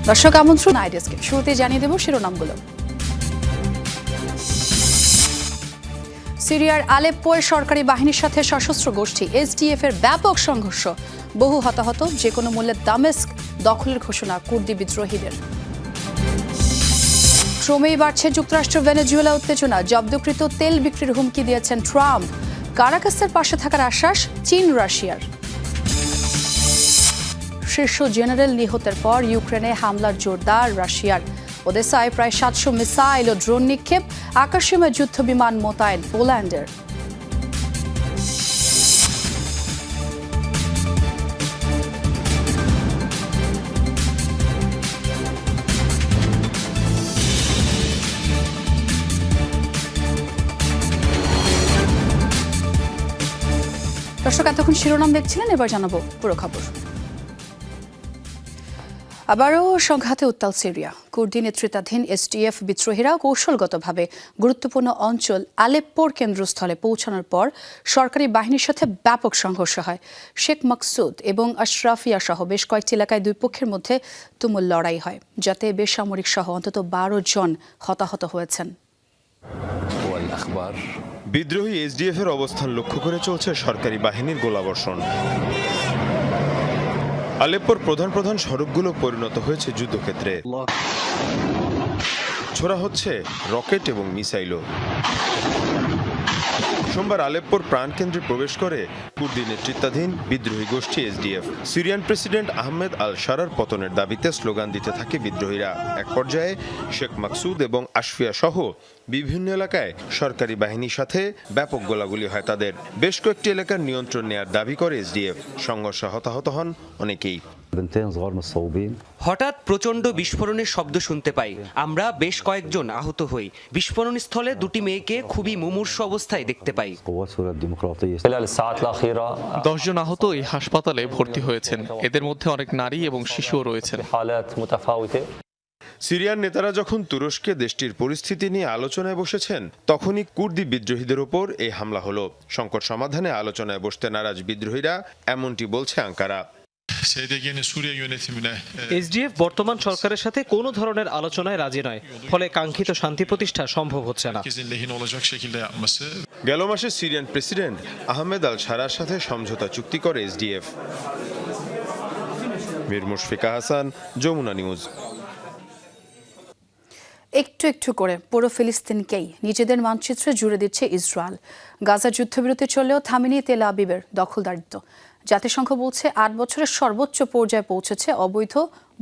দর্শক আমন্ত্রণ আইডেস্কে শুরুতে জানিয়ে দেব শিরোনামগুলো। সিরিয়ার আলেপ্পোয় সরকারি বাহিনীর সাথে সশস্ত্র গোষ্ঠী এসডিএফ এর ব্যাপক সংঘর্ষ, বহু হতাহত, যে কোনো মূল্যে দামেস্ক দখলের ঘোষণা কুর্দি বিদ্রোহীদের। ক্রমেই বাড়ছে যুক্তরাষ্ট্র ভেনেজুয়েলা উত্তেজনা, জব্দকৃত তেল বিক্রির হুমকি দিয়েছেন ট্রাম্প। কারাকাসের পাশে থাকার আশ্বাস চীন রাশিয়ার। শীর্ষ জেনারেল নিহতের পর ইউক্রেনে হামলার জোরদার রাশিয়ার। ওদেসায় প্রায় 700 মিসাইল ও ড্রোন নিক্ষেপ, আকাশসীমায় যুদ্ধ বিমান মোতায়েন পোল্যান্ডের। দর্শক এতক্ষণ শিরোনাম দেখছিলেন, এবার জানাবো পুরো খবর। আবারও সংঘাতে উত্তাল সিরিয়া। কুর্দি নেতৃত্বাধীন এসডিএফ বিদ্রোহীরা কৌশলগতভাবে গুরুত্বপূর্ণ অঞ্চল আলেপ্পোর কেন্দ্রস্থলে পৌঁছানোর পর সরকারি বাহিনীর সাথে ব্যাপক সংঘর্ষ হয়। শেখ মাকসুদ এবং আশরাফিয়া সহ বেশ কয়েকটি এলাকায় দুই পক্ষের মধ্যে তুমুল লড়াই হয়, যাতে বেসামরিক সহ অন্তত 12 জন হতাহত হয়েছেন। বিদ্রোহী এসডিএফ এর অবস্থান লক্ষ্য করে চলছে সরকারি বাহিনীর গোলাবর্ষণ। আলেপ্পোর প্রধান সড়কগুলো পরিণত হয়েছে যুদ্ধক্ষেত্রে। ছোড়া হচ্ছে রকেট এবং মিসাইলও। সোমবার আলেপ্পোর প্রাণকেন্দ্রে প্রবেশ করে কুর্দি নেতৃত্বাধীন বিদ্রোহী গোষ্ঠী এসডিএফ। সিরিয়ান প্রেসিডেন্ট আহমেদ আল শারার পতনের দাবিতে স্লোগান দিতে থাকে বিদ্রোহীরা। এক পর্যায়ে শেখ মাকসুদ এবং আশফিয়া সহ বিভিন্ন এলাকায় সরকারি বাহিনীর সাথে ব্যাপক গোলাগুলি হয় তাদের। বেশ কয়েকটি এলাকার নিয়ন্ত্রণ নেয়ার দাবি করে এসডিএফ। সংঘর্ষে হতাহত হন অনেকেই। হঠাৎ প্রচণ্ড বিস্ফোরণের শব্দ শুনতে পাই, আমরা বেশ কয়েকজন আহত হই। বিস্ফোরণ স্থলে দুটি মেয়েকে খুবই মুমূর্ষু অবস্থায় দেখতে পাই। 10 জন আহত এই হাসপাতালে ভর্তি হয়েছেন, এদের মধ্যে অনেক নারী এবং শিশুও রয়েছেন। সিরিয়ার নেতারা যখন তুরস্কে দেশটির পরিস্থিতি নিয়ে আলোচনায় বসেছেন, তখনই কুর্দি বিদ্রোহীদের উপর এই হামলা হলো। সংকট সমাধানে আলোচনায় বসতে নারাজ বিদ্রোহীরা, এমনটি বলছে আঙ্কারা। এসডিএফ বর্তমান সরকারের সাথে কোনো ধরনের আলোচনায় রাজি নয়, ফলে কাঙ্ক্ষিত শান্তি প্রতিষ্ঠা সম্ভব হচ্ছে না। গেল মাসে সিরিয়ান প্রেসিডেন্ট আহমেদ আল শারার সাথে সমঝোতা চুক্তি করে এসডিএফ। মীর মুশফিকা হাসান, যমুনা নিউজ। একটু একটু করে পুরো ফিলিস্তিনকেই নিজেদের মানচিত্রে জুড়ে দিচ্ছে ইসরায়েল। গাজা যুদ্ধবিরতি চললেও থামেনি তেল আবিবের দখলদারিত্ব। জাতিসংঘ বলছে 8 বছরের সর্বোচ্চ পর্যায়ে পৌঁছেছে অবৈধ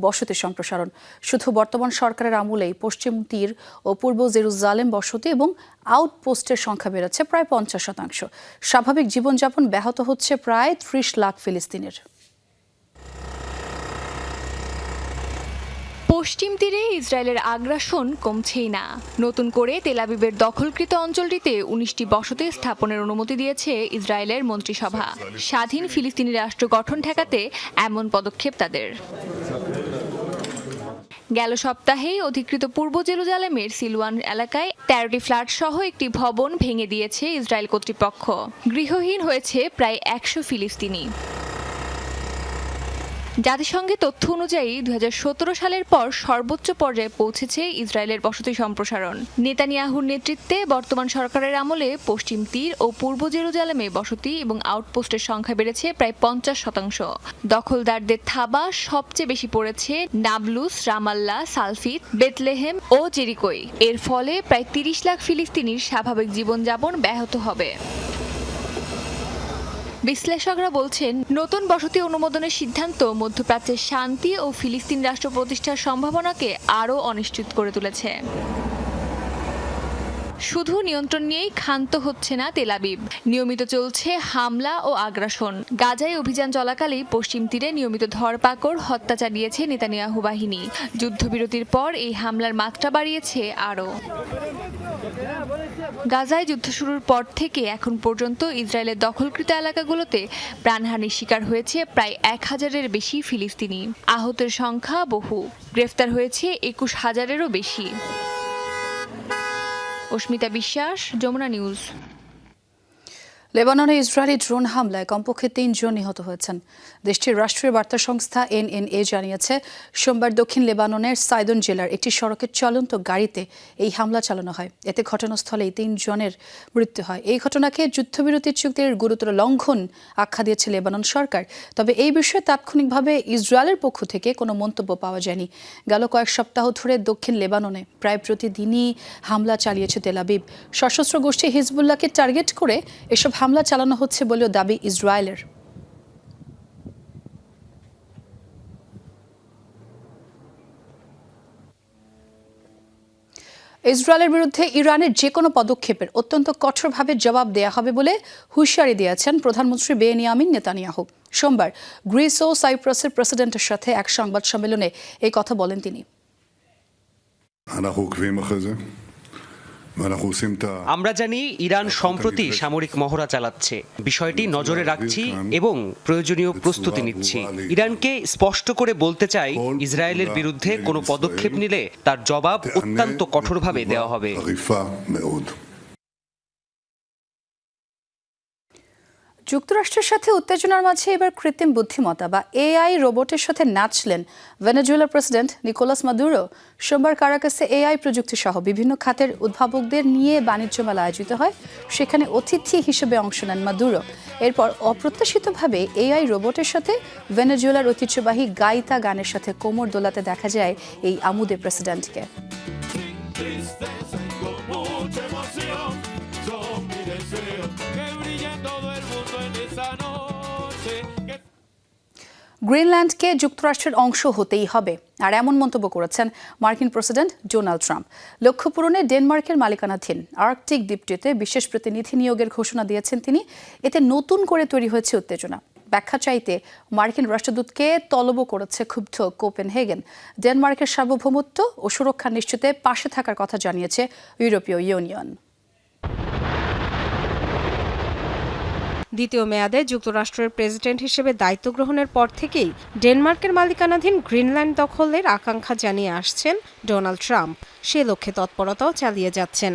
বসতি সম্প্রসারণ। শুধু বর্তমান সরকারের আমলেই পশ্চিম তীর ও পূর্ব জেরুজালেম বসতি এবং আউটপোস্টের সংখ্যা বেড়েছে প্রায় 50%। স্বাভাবিক জীবনযাপন ব্যাহত হচ্ছে প্রায় 30 লাখ ফিলিস্তিনের। পশ্চিম তীরে ইসরায়েলের আগ্রাসন কমছেই না। নতুন করে তেল আবিবের দখলকৃত অঞ্চলটিতে 19টি বসতি স্থাপনের অনুমতি দিয়েছে ইসরায়েলের মন্ত্রিসভা। স্বাধীন ফিলিস্তিনি রাষ্ট্র গঠন ঠেকাতে এমন পদক্ষেপ তাদের। গেল সপ্তাহেই অধিকৃত পূর্ব জেরুজালেমের সিলওয়ান এলাকায় 13টি ফ্ল্যাট সহ একটি ভবন ভেঙে দিয়েছে ইসরায়েল কর্তৃপক্ষ। গৃহহীন হয়েছে প্রায় 100 ফিলিস্তিনি। জাতিসংঘের তথ্য অনুযায়ী 2017 সালের পর সর্বোচ্চ পর্যায়ে পৌঁছেছে ইসরায়েলের বসতি সম্প্রসারণ। নেতানিয়াহুর নেতৃত্বে বর্তমান সরকারের আমলে পশ্চিম তীর ও পূর্ব জেরুজালেমে বসতি এবং আউটপোস্টের সংখ্যা বেড়েছে প্রায় 50%। দখলদারদের থাবা সবচেয়ে বেশি পড়েছে নাবলুস, রামাল্লা, সালফিত, বেতলেহেম ও জেরিকোয়। এর ফলে প্রায় 30 লাখ ফিলিস্তিনির স্বাভাবিক জীবনযাপন ব্যাহত হবে। বিশ্লেষকরা বলছেন, নতুন বসতি অনুমোদনের সিদ্ধান্ত মধ্যপ্রাচ্যের শান্তি ও ফিলিস্তিন রাষ্ট্র প্রতিষ্ঠার সম্ভাবনাকে আরও অনিশ্চিত করে তুলেছে। শুধু নিয়ন্ত্রণ নিয়েই ক্ষান্ত হচ্ছে না তেল আবিব, নিয়মিত চলছে হামলা ও আগ্রাসন। গাজায় অভিযান চলাকালেই পশ্চিম তীরে নিয়মিত ধরপাকড়, হত্যা চালিয়েছে নেতানিয়াহু বাহিনী। যুদ্ধবিরতির পর এই হামলার মাত্রা বাড়িয়েছে আরও। গাজায় যুদ্ধ শুরুর পর থেকে এখন পর্যন্ত ইসরায়েলের দখলকৃত এলাকাগুলোতে প্রাণহানির শিকার হয়েছে প্রায় 1000-এর বেশি ফিলিস্তিনি। আহতের সংখ্যা বহু, গ্রেফতার হয়েছে 21,000-এরও বেশি। অস্মিতা বিশ্বাস, যমুনা নিউজ। লেবাননে ইসরায়েলি ড্রোন হামলায় কমপক্ষে 3 জন নিহত হয়েছেন। দেশটির রাষ্ট্রীয় বার্তা সংস্থা এনএনএ জানিয়েছে, সোমবার দক্ষিণ লেবাননের সাইদন জেলার একটি সড়কের চলন্ত গাড়িতে এই হামলা চালানো হয়। এতে ঘটনাস্থলেই 3 জনের মৃত্যু হয়। এই ঘটনাকে যুদ্ধবিরতি চুক্তির গুরুতর লঙ্ঘন আখ্যা দিয়েছে লেবানন সরকার। তবে এই বিষয়ে তাৎক্ষণিকভাবে ইসরায়েলের পক্ষ থেকে কোনো মন্তব্য পাওয়া যায়নি। গেল কয়েক সপ্তাহ ধরে দক্ষিণ লেবাননে প্রায় প্রতিদিনই হামলা চালিয়েছে তেল আবিব। সশস্ত্র গোষ্ঠী হিজবুল্লাহকে টার্গেট করে এসব হামলা চালানো হচ্ছে বলেও দাবি ইসরায়েলের। ইসরায়েলের বিরুদ্ধে ইরানের যে কোনো পদক্ষেপের অত্যন্ত কঠোরভাবে জবাব দেয়া হবে বলে হুঁশিয়ারি দিয়েছেন প্রধানমন্ত্রী বেনিয়ামিন নেতানিয়াহু। সোমবার গ্রিস ও সাইপ্রাসের প্রেসিডেন্টের সাথে এক সংবাদ সম্মেলনে এই কথা বলেন তিনি। আমরা জানি ইরান সম্প্রতি সামরিক মহড়া চালাচ্ছে, বিষয়টি নজরে রাখছি এবং প্রয়োজনীয় প্রস্তুতি নিচ্ছি। ইরানকে স্পষ্ট করে বলতে চাই, ইসরায়েলের বিরুদ্ধে কোনো পদক্ষেপ নিলে তার জবাব অত্যন্ত কঠোরভাবে দেওয়া হবে। যুক্তরাষ্ট্রের সাথে উত্তেজনার মাঝে এবার কৃত্রিম বুদ্ধিমত্তা বা এআই রোবটের সাথে নাচলেন ভেনেজুয়েলার প্রেসিডেন্ট নিকোলাস মাদুরো। সোমবার কারাকাসে এআই প্রযুক্তি সহ বিভিন্ন খাতের উদ্ভাবকদের নিয়ে বাণিজ্য মেলা আয়োজিত হয়। সেখানে অতিথি হিসেবে অংশ নেন মাদুরো। এরপর অপ্রত্যাশিতভাবে এআই রোবটের সাথে ভেনেজুয়েলার ঐতিহ্যবাহী গাইতা গানের সাথে কোমর দোলাতে দেখা যায় এই আমুদে প্রেসিডেন্টকে। গ্রিনল্যান্ডকে যুক্তরাষ্ট্রের অংশ হতেই হবে, আর এমন মন্তব্য করেছেন মার্কিন প্রেসিডেন্ট ডোনাল্ড ট্রাম্প। লক্ষ্য পূরণে ডেনমার্কের মালিকানাধীন আর্কটিক দ্বীপটিতে বিশেষ প্রতিনিধি নিয়োগের ঘোষণা দিয়েছেন তিনি। এতে নতুন করে তৈরি হয়েছে উত্তেজনা। ব্যাখ্যা চাইতে মার্কিন রাষ্ট্রদূতকে তলবও করেছে ক্ষুব্ধ কোপেনহেগেন। ডেনমার্কের সার্বভৌমত্ব ও সুরক্ষা নিশ্চিতে পাশে থাকার কথা জানিয়েছে ইউরোপীয় ইউনিয়ন। দ্বিতীয় মেয়াদে যুক্তরাষ্ট্রের প্রেসিডেন্ট হিসেবে দায়িত্ব গ্রহণের পর থেকেই ডেনমার্কের মালিকানাধীন গ্রিনল্যান্ড দখলের আকাঙ্ক্ষা জানিয়ে আসছেন ডোনাল্ড ট্রাম্প। সে লক্ষ্যে তৎপরতাও চালিয়ে যাচ্ছেন।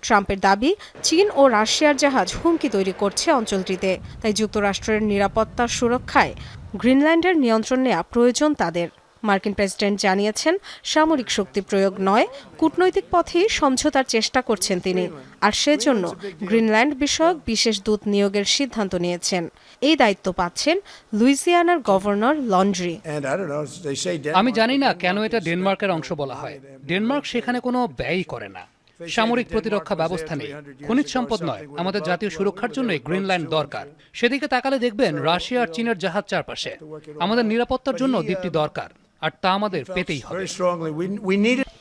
ট্রাম্পের দাবি, চীন ও রাশিয়ার জাহাজ হুমকি তৈরি করছে অঞ্চলটিতে। তাই যুক্তরাষ্ট্রের নিরাপত্তা সুরক্ষায় গ্রিনল্যান্ডের নিয়ন্ত্রণ নেওয়া প্রয়োজন তাদের। মার্কিন প্রেসিডেন্ট জানিয়েছেন, সামরিক শক্তি প্রয়োগ নয়, কূটনৈতিক পথেই সমঝোতার চেষ্টা করছেন তিনি। আর সেজন্য গ্রিনল্যান্ড বিষয়ক বিশেষ দূত নিয়োগের সিদ্ধান্ত নিয়েছেন। এই দায়িত্ব পাচ্ছেন লুইজিয়ানার গভর্নর লন্ড্রি। আমি জানি না কেন এটা ডেনমার্কের অংশ বলা হয়। ডেনমার্ক সেখানে কোনো ব্যয় করে না, সামরিক প্রতিরক্ষা ব্যবস্থা নেই, খনিজ সম্পদ নয়। আমাদের জাতীয় সুরক্ষার জন্য গ্রিনল্যান্ড দরকার। সেদিকে তাকালে দেখবেন রাশিয়া আর চীনের জাহাজ চারপাশে। আমাদের নিরাপত্তার জন্য দ্বীপটি দরকার, আর তা আমাদের পেতেই হবে।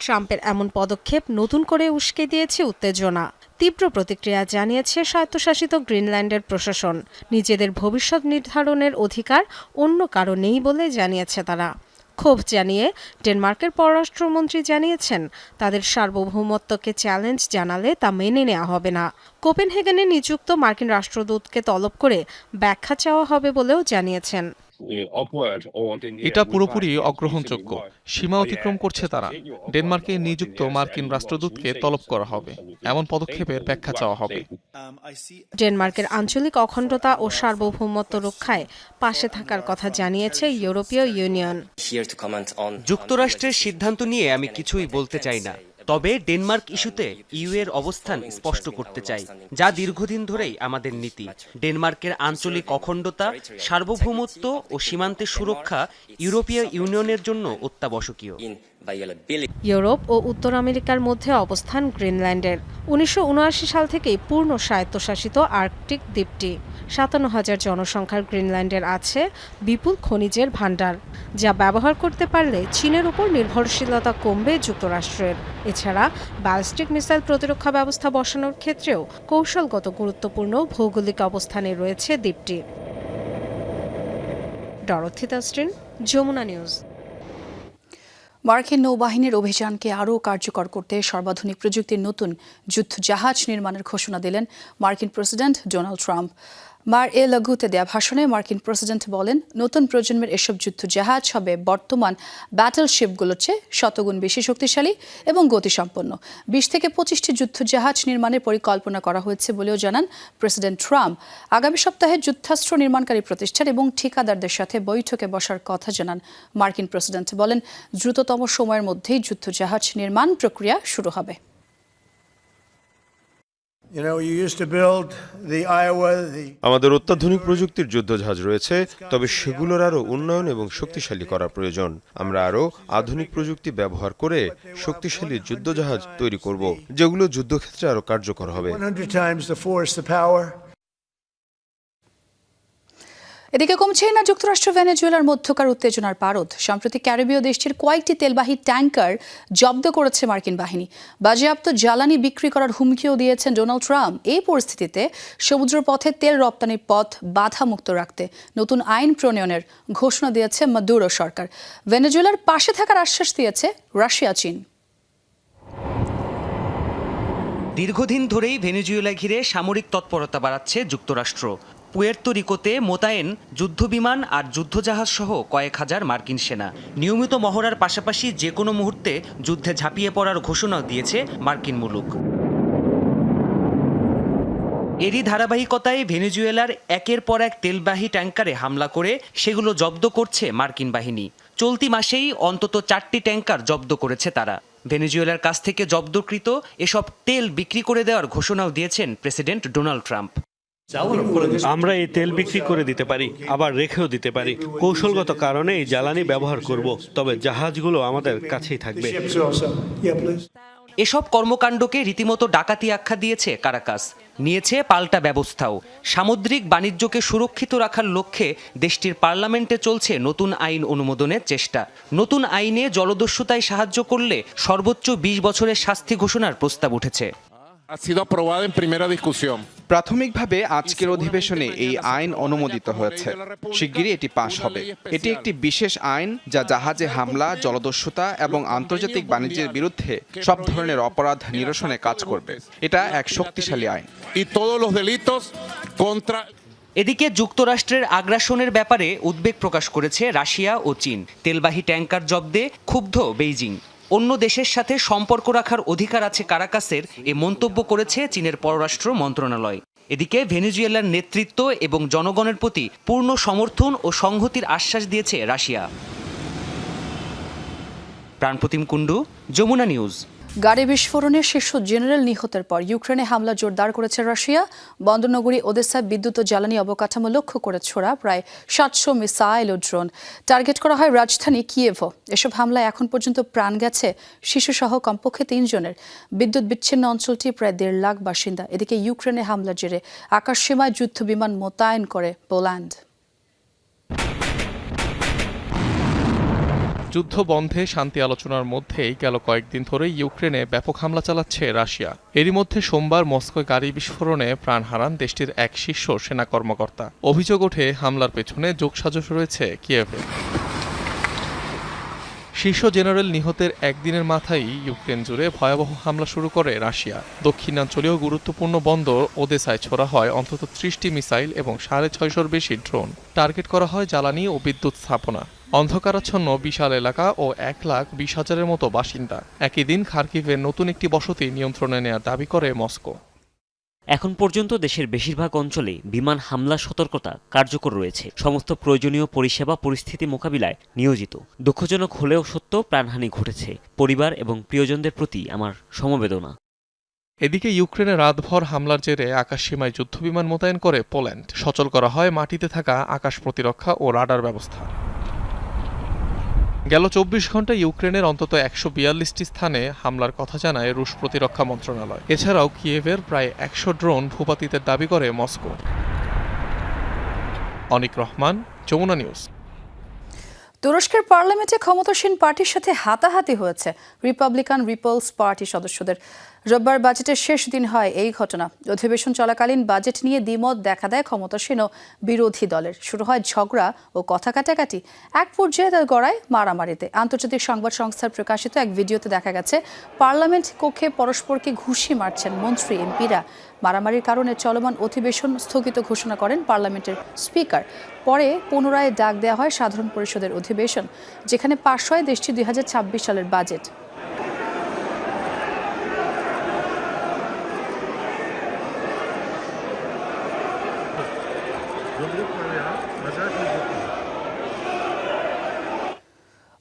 ট্রাম্পের এমন পদক্ষেপ নতুন করে উস্কে দিয়েছে উত্তেজনা। তীব্র প্রতিক্রিয়া জানিয়েছে স্বায়ত্তশাসিত গ্রিনল্যান্ডের প্রশাসন। নিজেদের ভবিষ্যৎ নির্ধারণের অধিকার অন্য কারো নেই বলে জানিয়েছে তারা। ক্ষোভ জানিয়ে ডেনমার্কের পররাষ্ট্রমন্ত্রী জানিয়েছেন, তাদের সার্বভৌমত্বকে চ্যালেঞ্জ জানালে তা মেনে নেওয়া হবে না। কোপেনহেগেনে নিযুক্ত মার্কিন রাষ্ট্রদূতকে তলব করে ব্যাখ্যা চাওয়া হবে বলেও জানিয়েছেন। এটা পুরোপুরি অগ্রহণযোগ্য। সীমা অতিক্রম করছে তারা। ডেনমার্কে নিযুক্ত মার্কিন রাষ্ট্রদূতকে তলব করা হবে, এমন পদক্ষেপের ব্যাখ্যা চাওয়া হবে। ডেনমার্কের আঞ্চলিক অখণ্ডতা ও সার্বভৌমত্ব রক্ষায় পাশে থাকার কথা জানিয়েছে ইউরোপীয় ইউনিয়ন। যুক্তরাষ্ট্রের সিদ্ধান্ত নিয়ে আমি কিছুই বলতে চাই না, তবে ডেনমার্ক ইস্যুতে ইউ এর অবস্থান স্পষ্ট করতে চাই, যা দীর্ঘদিন ধরেই আমাদের নীতি। ডেনমার্কের আঞ্চলিক অখণ্ডতা, সার্বভৌমত্ব ও সীমান্তের সুরক্ষা ইউরোপীয় ইউনিয়নের জন্য অত্যাবশ্যকীয়। ইউরোপ ও উত্তর আমেরিকার মধ্যে অবস্থান গ্রিনল্যান্ডের। 1979 সাল থেকেই পূর্ণ স্বায়ত্তশাসিত আর্কটিক দ্বীপটি। 57,000 জনসংখ্যার গ্রিনল্যান্ডের আছে বিপুল খনিজের ভাণ্ডার, যা ব্যবহার করতে পারলে চীনের উপর নির্ভরশীলতা কমবে যুক্তরাষ্ট্রের। এছাড়া ব্যালিস্টিক মিসাইল প্রতিরক্ষা ব্যবস্থা বসানোর ক্ষেত্রেও কৌশলগত গুরুত্বপূর্ণ ভৌগোলিক অবস্থানে রয়েছে দ্বীপটি। ডরথি তাস্টিন, যমুনা নিউজ। মার্কিন নৌবাহিনীর অভিযানকে আরও কার্যকর করতে সর্বাধুনিক প্রযুক্তির নতুন যুদ্ধ জাহাজ নির্মাণের ঘোষণা দিলেন মার্কিন প্রেসিডেন্ট ডোনাল্ড ট্রাম্প। মার এ লাগুতে দেয়া ভাষণে মার্কিন প্রেসিডেন্ট বলেন, নতুন প্রজন্মের এসব যুদ্ধজাহাজ হবে বর্তমান ব্যাটলশিপগুলোর চেয়ে শতগুণ বেশি শক্তিশালী এবং গতিসম্পন্ন। 20 থেকে 25টি যুদ্ধজাহাজ নির্মাণের পরিকল্পনা করা হয়েছে বলেও জানান প্রেসিডেন্ট ট্রাম্প। আগামী সপ্তাহে যুদ্ধাস্ত্র নির্মাণকারী প্রতিষ্ঠান এবং ঠিকাদারদের সাথে বৈঠকে বসার কথা জানান মার্কিন প্রেসিডেন্ট। বলেন, দ্রুততম সময়ের মধ্যেই যুদ্ধজাহাজ নির্মাণ প্রক্রিয়া শুরু হবে। আমাদের অত্যাধুনিক প্রযুক্তির যুদ্ধজাহাজ রয়েছে, তবে সেগুলোর আরও উন্নয়ন এবং শক্তিশালী করা প্রয়োজন। আমরা আরও আধুনিক প্রযুক্তি ব্যবহার করে শক্তিশালী যুদ্ধজাহাজ তৈরি করব, যেগুলো যুদ্ধক্ষেত্রে আরও কার্যকর হবে। এদিকে কমছেই না যুক্তরাষ্ট্র ভেনেজুয়েলার মধ্যকার উত্তেজনার পারদ। সম্প্রতি ক্যারিবীয় দেশটির কয়েকটি তেলবাহী ট্যাঙ্কার জব্দ করেছে মার্কিন বাহিনী। বাজেয়াপ্ত জ্বালানি বিক্রি করার হুমকিও দিয়েছেন ডোনাল্ড ট্রাম্প। এই পরিস্থিতিতে সমুদ্র পথে তেল রপ্তানির পথ বাধামুক্ত রাখতে নতুন আইন প্রণয়নের ঘোষণা দিয়েছে মাদুরো সরকার। ভেনেজুয়েলার পাশে থাকার আশ্বাস দিয়েছে রাশিয়া, চীন। দীর্ঘদিন ধরেই ভেনেজুয়েলা ঘিরে সামরিক তৎপরতা বাড়াচ্ছে যুক্তরাষ্ট্র। পুয়ের্তো রিকোতে মোতায়েন যুদ্ধবিমান আর যুদ্ধজাহাজ সহ কয়েক হাজার মার্কিন সেনা। নিয়মিত মহড়ার পাশাপাশি যে কোনো মুহূর্তে যুদ্ধে ঝাঁপিয়ে পড়ার ঘোষণাও দিয়েছে মার্কিন মুলুক। এরই ধারাবাহিকতায় ভেনেজুয়েলার একের পর এক তেলবাহী ট্যাঙ্কারে হামলা করে সেগুলো জব্দ করছে মার্কিন বাহিনী। চলতি মাসেই অন্তত 4টি ট্যাঙ্কার জব্দ করেছে তারা। ভেনেজুয়েলার কাছ থেকে জব্দকৃত এসব তেল বিক্রি করে দেওয়ার ঘোষণাও দিয়েছেন প্রেসিডেন্ট ডোনাল্ড ট্রাম্প। আমরা এই তেল বিক্রি করে দিতে পারি, আবার রেখেও দিতে পারি। কৌশলগত কারণে এই জ্বালানি ব্যবহার করব, তবে জাহাজগুলো আমাদের কাছেই থাকবে। এসব কর্মকাণ্ডকে রীতিমতো ডাকাতি আখ্যা দিয়েছে কারাকাস। নিয়েছে পাল্টা ব্যবস্থাও। সামুদ্রিক বাণিজ্যকে সুরক্ষিত রাখার লক্ষ্যে দেশটির পার্লামেন্টে চলছে নতুন আইন অনুমোদনের চেষ্টা। নতুন আইনে জলদস্যুতায় সাহায্য করলে সর্বোচ্চ 20 বছরের শাস্তি ঘোষণার প্রস্তাব উঠেছে। প্রাথমিকভাবে আজকের অধিবেশনে এই আইন অনুমোদিত হয়েছে। শিগগিরই এটি পাশ হবে। এটি একটি বিশেষ আইন যা জাহাজে হামলা, জলদস্যুতা এবং আন্তর্জাতিক বাণিজ্যের বিরুদ্ধে সব ধরনের অপরাধ নিরসনে কাজ করবে। এটা এক শক্তিশালী আইন। এদিকে যুক্তরাষ্ট্রের আগ্রাসনের ব্যাপারে উদ্বেগ প্রকাশ করেছে রাশিয়া ও চীন। তেলবাহী ট্যাঙ্কার জব্দে ক্ষুব্ধ বেইজিং। অন্য দেশের সাথে সম্পর্ক রাখার অধিকার আছে কারাকাসের, এ মন্তব্য করেছে চীনের পররাষ্ট্র মন্ত্রণালয়। এদিকে ভেনেজুয়েলার নেতৃত্ব এবং জনগণের প্রতি পূর্ণ সমর্থন ও সংহতির আশ্বাস দিয়েছে রাশিয়া। প্রাণপ্রতিম কুণ্ডু, যমুনা নিউজ। গাড়ি বিস্ফোরণে শীর্ষ জেনারেল নিহতের পর ইউক্রেনে হামলা জোরদার করেছে রাশিয়া। বন্দরনগরী ওদেসায় বিদ্যুৎ ও জ্বালানি অবকাঠামো লক্ষ্য করে ছোড়া প্রায় 700 মিসাইল ও ড্রোন টার্গেট করা হয় রাজধানী কিয়েভও। এসব হামলায় এখন পর্যন্ত প্রাণ গেছে শিশুসহ কমপক্ষে 3 জনের। বিদ্যুৎ বিচ্ছিন্ন অঞ্চলটি প্রায় 1.5 লাখ বাসিন্দা। এদিকে ইউক্রেনে হামলার জেরে আকাশসীমায় যুদ্ধবিমান মোতায়েন করে পোল্যান্ড। যুদ্ধ বন্ধে শান্তি আলোচনার মধ্যেই গেল কয়েকদিন ধরে ইউক্রেনে ব্যাপক হামলা চালাচ্ছে রাশিয়া। এরই মধ্যে সোমবার মস্কোয় গাড়ি বিস্ফোরণে প্রাণ হারান দেশটির এক শীর্ষ সেনা কর্মকর্তা। অভিযোগ ওঠে হামলার পেছনে যোগসাজশ রয়েছে কিয়েভে। শীর্ষ জেনারেল নিহতের একদিনের মাথায় ইউক্রেন জুড়ে ভয়াবহ হামলা শুরু করে রাশিয়া। দক্ষিণাঞ্চলীয় গুরুত্বপূর্ণ বন্দর ওদেসায় ছোড়া হয় অন্তত 30টি মিসাইল এবং 650-র বেশি ড্রোন। টার্গেট করা হয় জ্বালানি ও বিদ্যুৎ স্থাপনা। অন্ধকারাচ্ছন্ন বিশাল এলাকা ও 1,20,000-এর মতো বাসিন্দা। একই দিন খার্কিভের নতুন একটি বসতি নিয়ন্ত্রণে নেওয়ার দাবি করে মস্কো। এখন পর্যন্ত দেশের বেশিরভাগ অঞ্চলে বিমান হামলা সতর্কতা কার্যকর রয়েছে। সমস্ত প্রয়োজনীয় পরিষেবা পরিস্থিতি মোকাবিলায় নিয়োজিত। দুঃখজনক হলেও সত্য, প্রাণহানি ঘটেছে। পরিবার এবং প্রিয়জনদের প্রতি আমার সমবেদনা। এদিকে ইউক্রেনে রাতভর হামলার জেরে আকাশসীমায় যুদ্ধবিমান মোতায়েন করে পোল্যান্ড। সচল করা হয় মাটিতে থাকা আকাশ প্রতিরক্ষা ও রাডার ব্যবস্থা। গেল 24 ঘন্টায় ইউক্রেনের অন্তত 142টি স্থানে হামলার কথা জানায় রুশ প্রতিরক্ষা মন্ত্রণালয়। এছাড়াও কিয়েভের প্রায় 100 ড্রোন ভূপাতিতের দাবি করে মস্কো। অনিক রহমান, যমুনা নিউজ। তুরস্কের পার্লামেন্টে ক্ষমতাসীন পার্টির সাথে হাতাহাতি হয়েছে রিপাবলিকান পিপলস পার্টি সদস্যদের। রোববার বাজেটের শেষ দিন হয় এই ঘটনা। অধিবেশন চলাকালীন বাজেট নিয়ে দ্বিমত দেখা দেয় ক্ষমতাসীন ও বিরোধী দলের। শুরু হয় ঝগড়া ও কথা কাটাকাটি। এক পর্যায়ে তার গড়ায় মারামারিতে। আন্তর্জাতিক সংবাদ সংস্থার প্রকাশিত এক ভিডিওতে দেখা গেছে পার্লামেন্ট কক্ষে পরস্পরকে ঘুষি মারছেন মন্ত্রী এমপিরা। মারামারির কারণে চলমান অধিবেশন স্থগিত ঘোষণা করেন পার্লামেন্টের স্পিকার। পরে পুনরায় ডাক দেওয়া হয় সাধারণ পরিষদের অধিবেশন, যেখানে পাশ হয় দেশটির 2026 সালের বাজেট।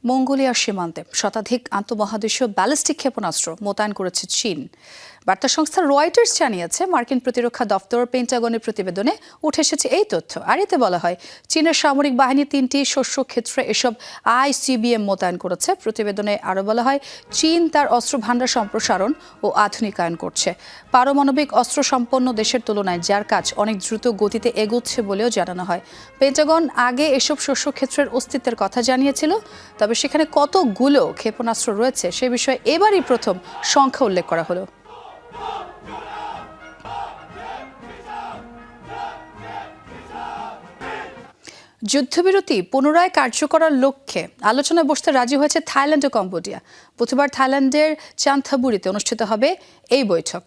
মঙ্গোলিয়ার সীমান্তে শতাধিক আন্তঃমহাদেশীয় ব্যালিস্টিক ক্ষেপণাস্ত্র মোতায়েন করেছে চীন। বার্তা সংস্থা রয়টার্স জানিয়েছে, মার্কিন প্রতিরক্ষা দপ্তর পেন্টাগনের প্রতিবেদনে উঠে এসেছে এই তথ্য। আর এতে বলা হয়, চীনের সামরিক বাহিনী 3টি শস্য ক্ষেত্রে এসব ICBM মোতায়েন করেছে। প্রতিবেদনে আরও বলা হয়, চীন তার অস্ত্র ভান্ডার সম্প্রসারণ ও আধুনিকায়ন করছে, পারমাণবিক অস্ত্র সম্পন্ন দেশের তুলনায়, যার কাজ অনেক দ্রুত গতিতে এগোচ্ছে বলেও জানানো হয়। পেন্টাগন আগে এসব শস্য ক্ষেত্রের অস্তিত্বের কথা জানিয়েছিল, তবে সেখানে কতগুলো ক্ষেপণাস্ত্র রয়েছে সে বিষয়ে এবারই প্রথম সংখ্যা উল্লেখ করা হলো। যুদ্ধবিরতি পুনরায় কার্যকরার লক্ষ্যে আলোচনায় বসতে রাজি হয়েছে থাইল্যান্ড ও কম্বোডিয়া। বুধবার থাইল্যান্ডের চান্থাবুরিতে অনুষ্ঠিত হবে এই বৈঠক।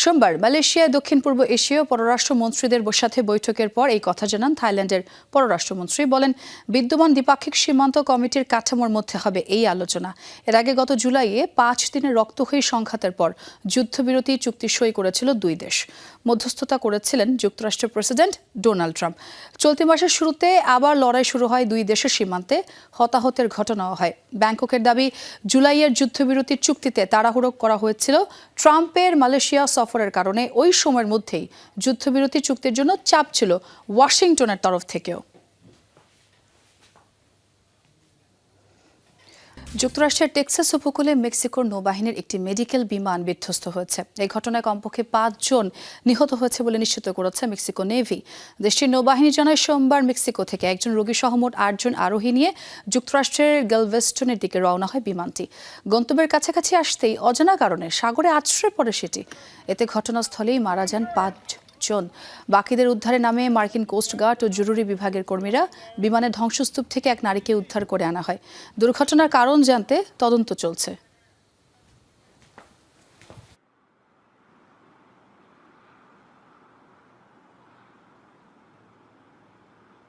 সোমবার মালয়েশিয়ায় দক্ষিণ পূর্ব এশীয় পররাষ্ট্রমন্ত্রীদের সাথে বৈঠকের পর এই কথা জানান থাইল্যান্ডের পররাষ্ট্রমন্ত্রী। বলেন, বিদ্যমান দ্বিপাক্ষিক সীমান্ত কমিটির কাঠামোর মধ্যে হবে এই আলোচনা। এর আগে গত জুলাইয়ে 5 দিনের রক্তক্ষয়ী সংঘাতের পর যুদ্ধবিরতি চুক্তি সই করেছিল দুই দেশ। মধ্যস্থতা করেছিলেন যুক্তরাষ্ট্রের প্রেসিডেন্ট ডোনাল্ড ট্রাম্প। চলতি মাসের শুরুতে আবার লড়াই শুরু হয় দুই দেশের সীমান্তে। হতাহতের ঘটনাও হয়। ব্যাংককের দাবি, জুলাইয়ের যুদ্ধবিরতির চুক্তিতে তাড়াহুড়ো করা হয়েছিল। ট্রাম্পের মালয়েশিয়া সফরের কারণে ওই সময়ের মধ্যেই যুদ্ধবিরতি চুক্তির জন্য চাপ ছিল ওয়াশিংটনের তরফ থেকেও। যুক্তরাষ্ট্রের টেক্সাস উপকূলে মেক্সিকোর নৌবাহিনীর একটি মেডিকেল বিমান বিধ্বস্ত হয়েছে। এই ঘটনায় কমপক্ষে 5 জন নিহত হয়েছে বলে নিশ্চিত করেছে মেক্সিকো নেভি। দেশটির নৌবাহিনী জানায়, সোমবার মেক্সিকো থেকে একজন রোগী সহ মোট 8 জন আরোহী নিয়ে যুক্তরাষ্ট্রের গ্যালভেস্টনের দিকে রওনা হয় বিমানটি। গন্তব্যের কাছাকাছি আসতেই অজানা কারণে সাগরে আছড়ে পড়ে সেটি। এতে ঘটনাস্থলেই মারা যান 5 জন। বাকিদের উদ্ধারে নামে মার্কিন কোস্টগার্ড ও জরুরি বিভাগের কর্মীরা। বিমানের ধ্বংসস্তূপ থেকে এক নারীকে উদ্ধার করে আনা হয়। দুর্ঘটনার কারণ জানতে তদন্ত চলছে।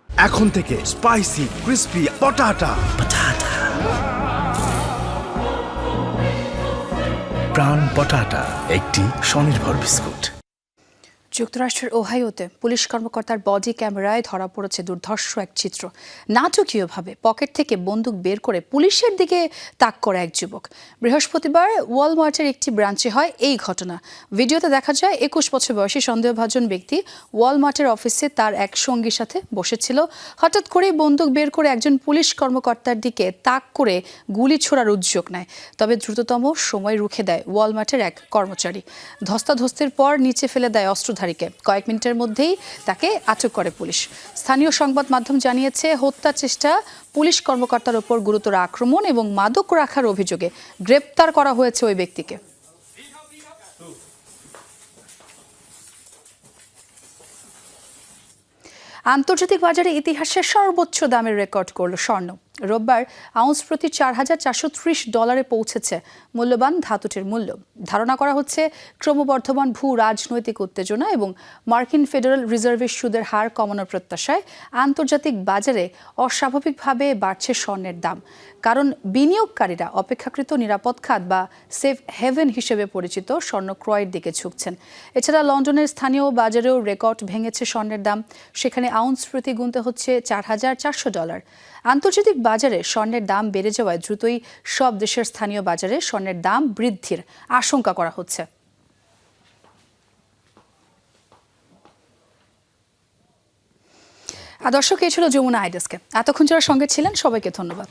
এখন থেকে স্পাইসি ক্রিস্পি পটাটা প্রাণ পটাটা, একটি স্বনির্ভর বিস্কুট। যুক্তরাষ্ট্রের ওহাইওতে পুলিশ কর্মকর্তার বডি ক্যামেরায় ধরা পড়েছে দুর্ধর্ষ এক চিত্র। নাটকীয়ভাবে পকেট থেকে বন্দুক বের করে পুলিশের দিকে তাক করে এক যুবক। বৃহস্পতিবার ওয়ালমার্টের একটি ব্রাঞ্চে হয় এই ঘটনা। ভিডিওতে দেখা যায় 21 বছর বয়সী সন্দেহভাজন ব্যক্তি ওয়ালমার্টের অফিসে তার এক সঙ্গীর সাথে বসেছিল। হঠাৎ করেই বন্দুক বের করে একজন পুলিশ কর্মকর্তার দিকে তাক করে গুলি ছোড়ার উদ্যোগ নেয়। তবে দ্রুততম সময় রুখে দেয় ওয়ালমার্টের এক কর্মচারী। ধস্তাধস্তির পর নিচে ফেলে দেয় অস্ত্রধারীকে। কয়েক মিনিটের মধ্যেই তাকে আটক করে পুলিশ। স্থানীয় সংবাদ মাধ্যম জানিয়েছে, হত্যা চেষ্টা, পুলিশ কর্মকর্তার ওপর গুরুতর আক্রমণ এবং মাদক রাখার অভিযোগে গ্রেপ্তার করা হয়েছে ওই ব্যক্তিকে। আন্তর্জাতিক বাজারে ইতিহাসের সর্বোচ্চ দামের রেকর্ড করল স্বর্ণ। রোববার আউন্স প্রতি $4,430 পৌঁছেছে মূল্যবান ধাতুটির মূল্য। ধারণা করা হচ্ছে, ক্রমবর্ধমান ভূ রাজনৈতিক উত্তেজনা এবং মার্কিন ফেডারেল রিজার্ভের সুদের হার কমানোর প্রত্যাশায় আন্তর্জাতিক বাজারে অস্বাভাবিকভাবে বাড়ছে স্বর্ণের দাম। কারণ বিনিয়োগকারীরা অপেক্ষাকৃত নিরাপদ খাত বা সেফ হেভেন হিসেবে পরিচিত স্বর্ণ ক্রয়ের দিকে ঝুঁকছেন। এছাড়া লন্ডনের স্থানীয় বাজারেও রেকর্ড ভেঙেছে স্বর্ণের দাম। সেখানে আউন্স প্রতি গুনতে হচ্ছে $4,400। আন্তর্জাতিক বাজারে স্বর্ণের দাম বেড়ে যাওয়ায় দ্রুতই সব দেশের স্থানীয় বাজারে স্বর্ণের দাম বৃদ্ধির আশঙ্কা করা হচ্ছে। দর্শক, এই ছিল যমুনা আইডেস্কে। এতক্ষণ যারা সঙ্গে ছিলেন সবাইকে ধন্যবাদ।